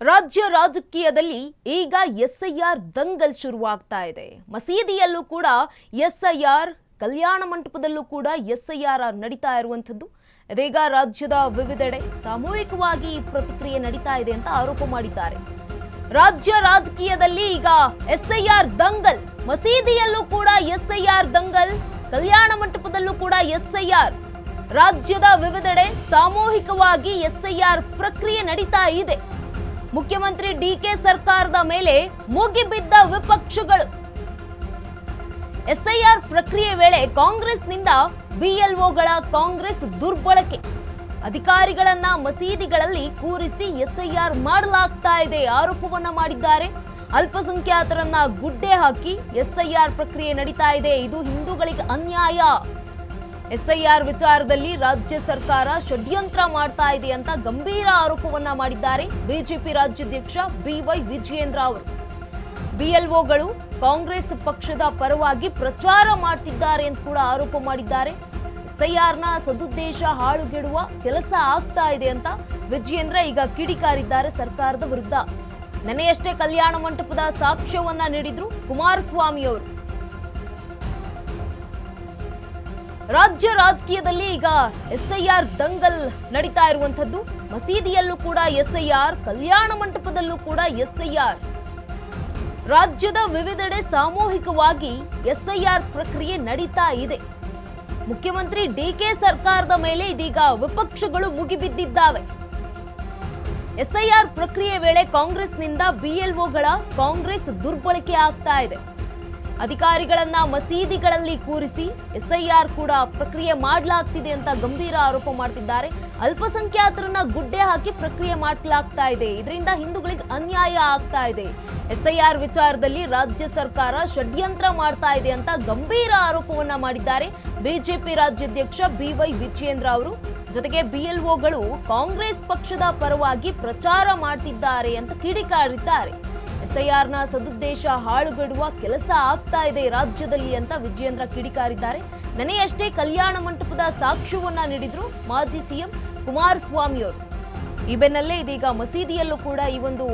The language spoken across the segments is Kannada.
ರಾಜ್ಯ ರಾಜಕೀಯದಲ್ಲಿ ಈಗ ಎಸ್ಐಆರ್ ದಂಗಲ್ ಶುರುವಾಗ್ತಾ ಇದೆ. ಮಸೀದಿಯಲ್ಲೂ ಕೂಡ ಎಸ್ಐಆರ್, ಕಲ್ಯಾಣ ಮಂಟಪದಲ್ಲೂ ಕೂಡ ಎಸ್ಐಆರ್ ನಡೀತಾ ಇರುವಂತದ್ದು. ಇದೀಗ ರಾಜ್ಯದ ವಿವಿಧೆಡೆ ಸಾಮೂಹಿಕವಾಗಿ ಈ ಪ್ರತಿಕ್ರಿಯೆ ನಡೀತಾ ಇದೆ ಅಂತ ಆರೋಪ ಮಾಡಿದ್ದಾರೆ. ರಾಜ್ಯ ರಾಜಕೀಯದಲ್ಲಿ ಈಗ ಎಸ್ಐಆರ್ ದಂಗಲ್, ಮಸೀದಿಯಲ್ಲೂ ಕೂಡ ಎಸ್ಐಆರ್ ದಂಗಲ್, ಕಲ್ಯಾಣ ಮಂಟಪದಲ್ಲೂ ಕೂಡ ಎಸ್ಐಆರ್. ರಾಜ್ಯದ ವಿವಿಧೆಡೆ ಸಾಮೂಹಿಕವಾಗಿ ಎಸ್ಐಆರ್ ಪ್ರಕ್ರಿಯೆ ನಡೀತಾ ಇದೆ. ಮುಖ್ಯಮಂತ್ರಿ ಡಿಕೆ ಸರ್ಕಾರದ ಮೇಲೆ ಮುಗಿಬಿದ್ದ ವಿಪಕ್ಷಗಳು. ಎಸ್ಐಆರ್ ಪ್ರಕ್ರಿಯೆ ವೇಳೆ ಕಾಂಗ್ರೆಸ್ನಿಂದ ಬಿಎಲ್ಒಗಳ ಕಾಂಗ್ರೆಸ್ ದುರ್ಬಳಕೆ, ಅಧಿಕಾರಿಗಳನ್ನ ಮಸೀದಿಗಳಲ್ಲಿ ಕೂರಿಸಿ ಎಸ್ಐಆರ್ ಮಾಡಲಾಗ್ತಾ ಇದೆ ಆರೋಪವನ್ನ ಮಾಡಿದ್ದಾರೆ. ಅಲ್ಪಸಂಖ್ಯಾತರನ್ನ ಗುಡ್ಡೆ ಹಾಕಿ ಎಸ್ಐಆರ್ ಪ್ರಕ್ರಿಯೆ ನಡೀತಾ ಇದೆ, ಇದು ಹಿಂದೂಗಳಿಗೆ ಅನ್ಯಾಯ. ಎಸ್ಐಆರ್ ವಿಚಾರದಲ್ಲಿ ರಾಜ್ಯ ಸರ್ಕಾರ ಷಡ್ಯಂತ್ರ ಮಾಡ್ತಾ ಇದೆ ಅಂತ ಗಂಭೀರ ಆರೋಪವನ್ನ ಮಾಡಿದ್ದಾರೆ ಬಿಜೆಪಿ ರಾಜ್ಯಾಧ್ಯಕ್ಷ ಬಿವೈ ವಿಜಯೇಂದ್ರ ಅವರು. ಬಿಎಲ್ಒಗಳು ಕಾಂಗ್ರೆಸ್ ಪಕ್ಷದ ಪರವಾಗಿ ಪ್ರಚಾರ ಮಾಡ್ತಿದ್ದಾರೆ ಅಂತ ಕೂಡ ಆರೋಪ ಮಾಡಿದ್ದಾರೆ. ಎಸ್ಐಆರ್ನ ಸದುದ್ದೇಶ ಹಾಳುಗೆಡುವ ಕೆಲಸ ಆಗ್ತಾ ಇದೆ ಅಂತ ವಿಜಯೇಂದ್ರ ಈಗ ಕಿಡಿಕಾರಿದ್ದಾರೆ ಸರ್ಕಾರದ ವಿರುದ್ಧ. ನೆನೆಯಷ್ಟೇ ಕಲ್ಯಾಣ ಮಂಟಪದ ಸಾಕ್ಷ್ಯವನ್ನ ನೀಡಿದ್ರು ಕುಮಾರಸ್ವಾಮಿ ಅವರು. ರಾಜ್ಯ ರಾಜಕೀಯದಲ್ಲಿ ಈಗ ಎಸ್ಐಆರ್ ದಂಗಲ್ ನಡೀತಾ ಇರುವಂತದ್ದು. ಮಸೀದಿಯಲ್ಲೂ ಕೂಡ ಎಸ್ಐಆರ್, ಕಲ್ಯಾಣ ಮಂಟಪದಲ್ಲೂ ಕೂಡ ಎಸ್ಐಆರ್. ರಾಜ್ಯದ ವಿವಿಧೆಡೆ ಸಾಮೂಹಿಕವಾಗಿ ಎಸ್ಐಆರ್ ಪ್ರಕ್ರಿಯೆ ನಡೀತಾ ಇದೆ. ಮುಖ್ಯಮಂತ್ರಿ ಡಿಕೆ ಸರ್ಕಾರದ ಮೇಲೆ ಇದೀಗ ವಿಪಕ್ಷಗಳು ಮುಗಿಬಿದ್ದಿದ್ದಾವೆ. ಎಸ್ಐಆರ್ ಪ್ರಕ್ರಿಯೆ ವೇಳೆ ಕಾಂಗ್ರೆಸ್ನಿಂದ ಬಿಎಲ್ಒಗಳ ಕಾಂಗ್ರೆಸ್ ದುರ್ಬಳಕೆ ಆಗ್ತಾ ಇದೆ. ಅಧಿಕಾರಿಗಳನ್ನ ಮಸೀದಿಗಳಲ್ಲಿ ಕೂರಿಸಿ ಎಸ್ಐಆರ್ ಕೂಡ ಪ್ರಕ್ರಿಯೆ ಮಾಡಲಾಗ್ತಿದೆ ಅಂತ ಗಂಭೀರ ಆರೋಪ ಮಾಡ್ತಿದ್ದಾರೆ. ಅಲ್ಪಸಂಖ್ಯಾತರನ್ನ ಗುಡ್ಡೆ ಹಾಕಿ ಪ್ರಕ್ರಿಯೆ ಮಾಡಲಾಗ್ತಾ ಇದೆ, ಇದರಿಂದ ಹಿಂದೂಗಳಿಗೆ ಅನ್ಯಾಯ ಆಗ್ತಾ ಇದೆ. ಎಸ್ಐಆರ್ ವಿಚಾರದಲ್ಲಿ ರಾಜ್ಯ ಸರ್ಕಾರ ಷಡ್ಯಂತ್ರ ಮಾಡ್ತಾ ಇದೆ ಅಂತ ಗಂಭೀರ ಆರೋಪವನ್ನ ಮಾಡಿದ್ದಾರೆ ಬಿಜೆಪಿ ರಾಜ್ಯಾಧ್ಯಕ್ಷ ಬಿವೈ ವಿಜಯೇಂದ್ರ ಅವರು. ಜೊತೆಗೆ ಬಿಎಲ್ಒಗಳು ಕಾಂಗ್ರೆಸ್ ಪಕ್ಷದ ಪರವಾಗಿ ಪ್ರಚಾರ ಮಾಡ್ತಿದ್ದಾರೆ ಅಂತ ಕಿಡಿಕಾರಿದ್ದಾರೆ. ಎಸ್ಐಆರ್ನ ಸದುದ್ದೇಶ ಹಾಳುಗೆಡುವ ಕೆಲಸ ಆಗ್ತಾ ಇದೆ ರಾಜ್ಯದಲ್ಲಿ ಅಂತ ವಿಜಯೇಂದ್ರ ಕಿಡಿಕಾರಿದ್ದಾರೆ. ನೆನೆಯಷ್ಟೇ ಕಲ್ಯಾಣ ಮಂಟಪದ ಸಾಕ್ಷ್ಯವನ್ನ ನೀಡಿದ್ರು ಮಾಜಿ ಸಿಎಂ ಕುಮಾರಸ್ವಾಮಿ ಅವರು. ಈ ಬೆನ್ನಲ್ಲೇ ಇದೀಗ ಮಸೀದಿಯಲ್ಲೂ ಕೂಡ ಈ ಒಂದು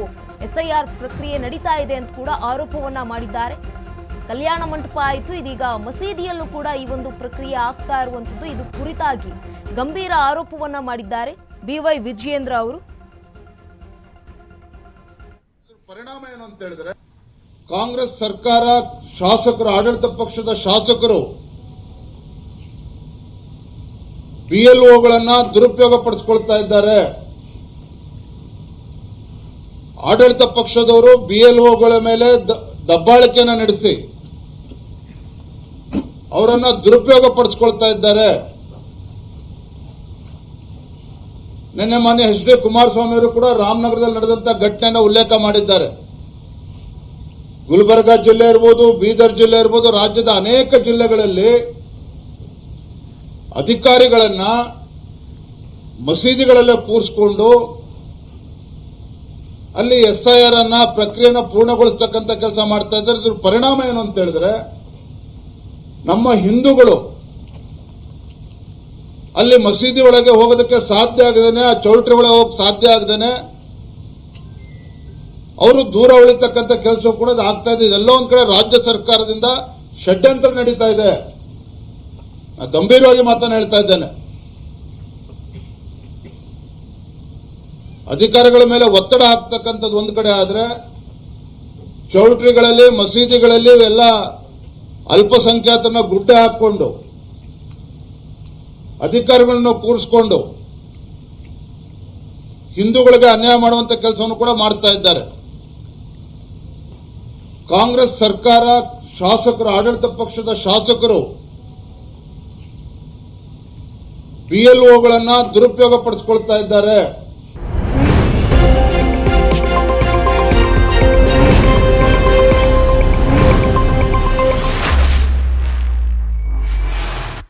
ಎಸ್ಐಆರ್ ಪ್ರಕ್ರಿಯೆ ನಡೀತಾ ಇದೆ ಅಂತ ಕೂಡ ಆರೋಪವನ್ನ ಮಾಡಿದ್ದಾರೆ. ಕಲ್ಯಾಣ ಮಂಟಪ ಆಯಿತು, ಇದೀಗ ಮಸೀದಿಯಲ್ಲೂ ಕೂಡ ಈ ಒಂದು ಪ್ರಕ್ರಿಯೆ ಆಗ್ತಾ ಇರುವಂತದ್ದು. ಇದು ಕುರಿತಾಗಿ ಗಂಭೀರ ಆರೋಪವನ್ನ ಮಾಡಿದ್ದಾರೆ ಬಿವೈ ವಿಜಯೇಂದ್ರ ಅವರು. ಪರಿಣಾಮ ಏನು ಅಂತ ಹೇಳಿದ್ರೆ, ಕಾಂಗ್ರೆಸ್ ಸರ್ಕಾರ, ಶಾಸಕರು, ಆಡಳಿತ ಪಕ್ಷದ ಶಾಸಕರು ಬಿಎಲ್ಒಗಳನ್ನ ದುರುಪಯೋಗ ಪಡಿಸಿಕೊಳ್ತಾ ಇದ್ದಾರೆ. ಆಡಳಿತ ಪಕ್ಷದವರು ಬಿಎಲ್ಒಗಳ ಮೇಲೆ ದಬ್ಬಾಳಿಕೆಯನ್ನ ನಡೆಸಿ ಅವರನ್ನ ದುರುಪಯೋಗ ಪಡಿಸಿಕೊಳ್ತಾ ಇದ್ದಾರೆ. ನಿನ್ನೆ ಮಾನ್ಯ ಎಚ್ ಡಿ ಕುಮಾರಸ್ವಾಮಿ ಅವರು ಕೂಡ ರಾಮನಗರದಲ್ಲಿ ನಡೆದಂತ ಘಟನೆಯನ್ನು ಉಲ್ಲೇಖ ಮಾಡಿದ್ದಾರೆ. ಗುಲ್ಬರ್ಗ ಜಿಲ್ಲೆ ಇರ್ಬೋದು, ಬೀದರ್ ಜಿಲ್ಲೆ ಇರ್ಬೋದು, ರಾಜ್ಯದ ಅನೇಕ ಜಿಲ್ಲೆಗಳಲ್ಲಿ ಅಧಿಕಾರಿಗಳನ್ನ ಮಸೀದಿಗಳಲ್ಲೇ ಕೂರಿಸಿಕೊಂಡು ಅಲ್ಲಿ ಎಸ್ಐಆರ್ ಅನ್ನ ಪ್ರಕ್ರಿಯೆನ ಪೂರ್ಣಗೊಳಿಸತಕ್ಕಂಥ ಕೆಲಸ ಮಾಡ್ತಾ ಇದ್ದಾರೆ. ಇದ್ರ ಪರಿಣಾಮ ಏನು ಅಂತ ಹೇಳಿದ್ರೆ, ನಮ್ಮ ಹಿಂದೂಗಳು ಅಲ್ಲಿ ಮಸೀದಿ ಒಳಗೆ ಹೋಗೋದಕ್ಕೆ ಸಾಧ್ಯ ಆಗದೇನೆ, ಆ ಚೌಲ್ಟ್ರಿ ಒಳಗೆ ಹೋಗಕ್ಕೆ ಸಾಧ್ಯ ಆಗದೇನೆ ಅವರು ದೂರ ಉಳಿತಕ್ಕಂಥ ಕೆಲಸ ಕೂಡ ಆಗ್ತಾ ಇದೆ. ಇದೆಲ್ಲ ಒಂದ್ ಕಡೆ ರಾಜ್ಯ ಸರ್ಕಾರದಿಂದ ಷಡ್ಯಂತ್ರ ನಡೀತಾ ಇದೆ. ಗಂಭೀರವಾಗಿ ಮಾತನ್ನು ಹೇಳ್ತಾ ಇದ್ದೇನೆ. ಅಧಿಕಾರಿಗಳ ಮೇಲೆ ಒತ್ತಡ ಹಾಕ್ತಕ್ಕಂಥದ್ದು ಒಂದ್ ಕಡೆ ಆದ್ರೆ, ಚೌಲ್ಟ್ರಿಗಳಲ್ಲಿ, ಮಸೀದಿಗಳಲ್ಲಿ ಎಲ್ಲ ಅಲ್ಪಸಂಖ್ಯಾತರನ್ನ ಗುಡ್ಡೆ ಹಾಕೊಂಡು ಅಧಿಕಾರಿಗಳನ್ನು ಕೂರಿಸಿಕೊಂಡು ಹಿಂದೂಗಳಿಗೆ ಅನ್ಯಾಯ ಮಾಡುವಂತ ಕೆಲಸವನ್ನು ಕೂಡ ಮಾಡ್ತಾ ಇದ್ದಾರೆ. ಕಾಂಗ್ರೆಸ್ ಸರ್ಕಾರ, ಶಾಸಕರು, ಆಡಳಿತ ಪಕ್ಷದ ಶಾಸಕರು ಬಿಎಲ್ಒಗಳನ್ನ ದುರುಪಯೋಗ ಪಡಿಸಿಕೊಳ್ತಾ ಇದ್ದಾರೆ.